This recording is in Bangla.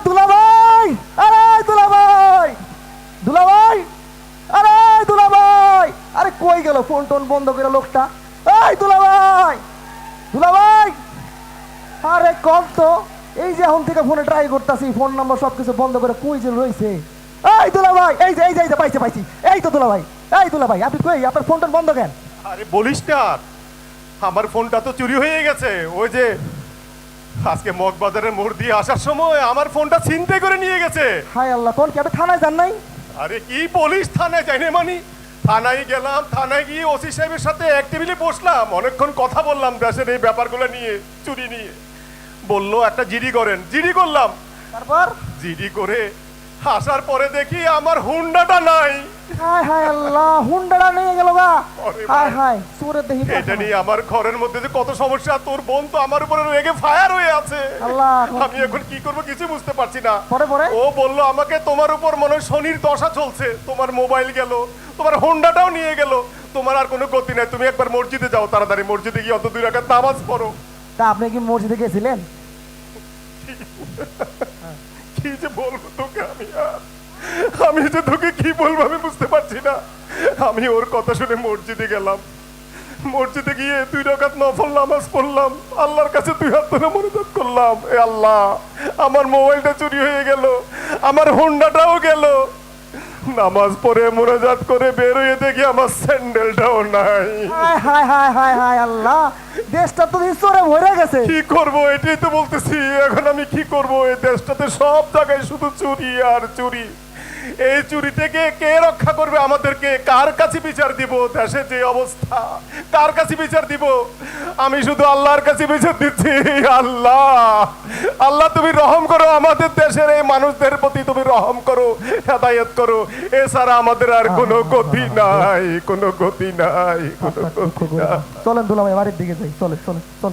দুলাভাই, আরে দুলাভাই, দুলাভাই, আরে দুলাভাই, আরে কই গেল ফোন টোন বন্ধ করে লোকটা? এই দুলাভাই, দুলাভাই, আরে কম তো, এই যে এখন থেকে ফোনে ট্রাই করতেছি, ফোন নাম্বার সবকিছু বন্ধ করে কই যে রয়েছে? এই দুলাভাই, এই যে পাইছি পাইছি, এই তো দুলাভাই, এই দুলাভাই, আপনি কই? আপনার ফোন টোন বন্ধ কেন? আরে বলিস না, আমার ফোনটা তো চুরি হয়ে গেছে। ওই যে আজকে মগবাজারের মোড় দিয়ে আসার সময় আমার ফোনটা ছিনতাই করে নিয়ে গেছে। হায় আল্লাহ, কোন কি আপনি থানায় যান নাই? আরে কি বলিস, থানায় যাইনি মানে? থানায় গেলাম, থানায় গিয়ে ওসি সাহেবের সাথে এক টেবিলে বসলাম, অনেকক্ষণ কথা বললাম দেশের এই ব্যাপারগুলো নিয়ে, চুরি নিয়ে। বললো একটা জিডি করেন, জিডি করলাম। তারপর? জিডি করে আসার পরে দেখি আমার হুন্ডাটা নাই। হায় হায় আল্লাহ, হুন্ডাটা নিয়ে গেল গা। আরে হায় ভাই, হায়, চোরের দেখি এটা নিয়ে আমার ঘরের মধ্যে যে কত সমস্যা, তোর বোন তো আমার উপরে রেগে ফায়ার হয়ে আছে। আল্লাহ, আমি এখন কি করব কিছু বুঝতে পারছি না। পরে পরে ও বললো আমাকে তোমার উপর মনে হয় শনির দশা চলছে, তোমার মোবাইল গেল, তোমার হোন্ডাটাও নিয়ে গেল, তোমার আর কোনো গতি নাই, তুমি একবার মসজিদে যাও, তাড়াতাড়ি মসজিদে গিয়ে অত 2 রাকাত নামাজ পড়ো। তা আপনি কি মসজিদে গেছিলেন? কি যে বলবো তোকে আমি যে তোকে কি বলবো আমি বুঝতে পারছি না। আমি ওর কথা শুনে মসজিদে গেলাম, মসজিদে গিয়ে 2 রাকাত নফল নামাজ পড়লাম, আল্লাহর কাছে 2 হাত ধরে মোনাজাত করলাম, এ আল্লাহ আমার মোবাইলটা চুরি হয়ে গেল, আমার হোন্ডাটাও গেল। নামাজ পড়ে মোনাজাত করে বের হয়ে দেখি আমার স্যান্ডেলটাও নাই। হায় হায় হায় হায় হায় আল্লাহ, দেশটা তো চোরে ভরে গেছে। কি করব এটাই তো বলতেছি, এখন আমি কি করব? এই দেশটাতে সব জায়গায় শুধু চুরি আর চুরি। এই চুরি থেকে কে রক্ষা করবে আমাদেরকে? কার কাছে বিচার দিব? দেশের যে অবস্থা, কার কাছে বিচার দিব? আমি শুধু আল্লাহর কাছে বিচার দিচ্ছি। আল্লাহ, আল্লাহ তুমি রহম করো, আমাদের দেশের এই মানুষদের প্রতি তুমি রহম করো, হেদায়েত করো। এছাড়া আমাদের আর কোনো গতি নাই, কোনো গতি নাই, কোনো গতি নাই। চলেন দুলাভাই, বাড়ির দিকে যাই, চলেন চলেন চলেন।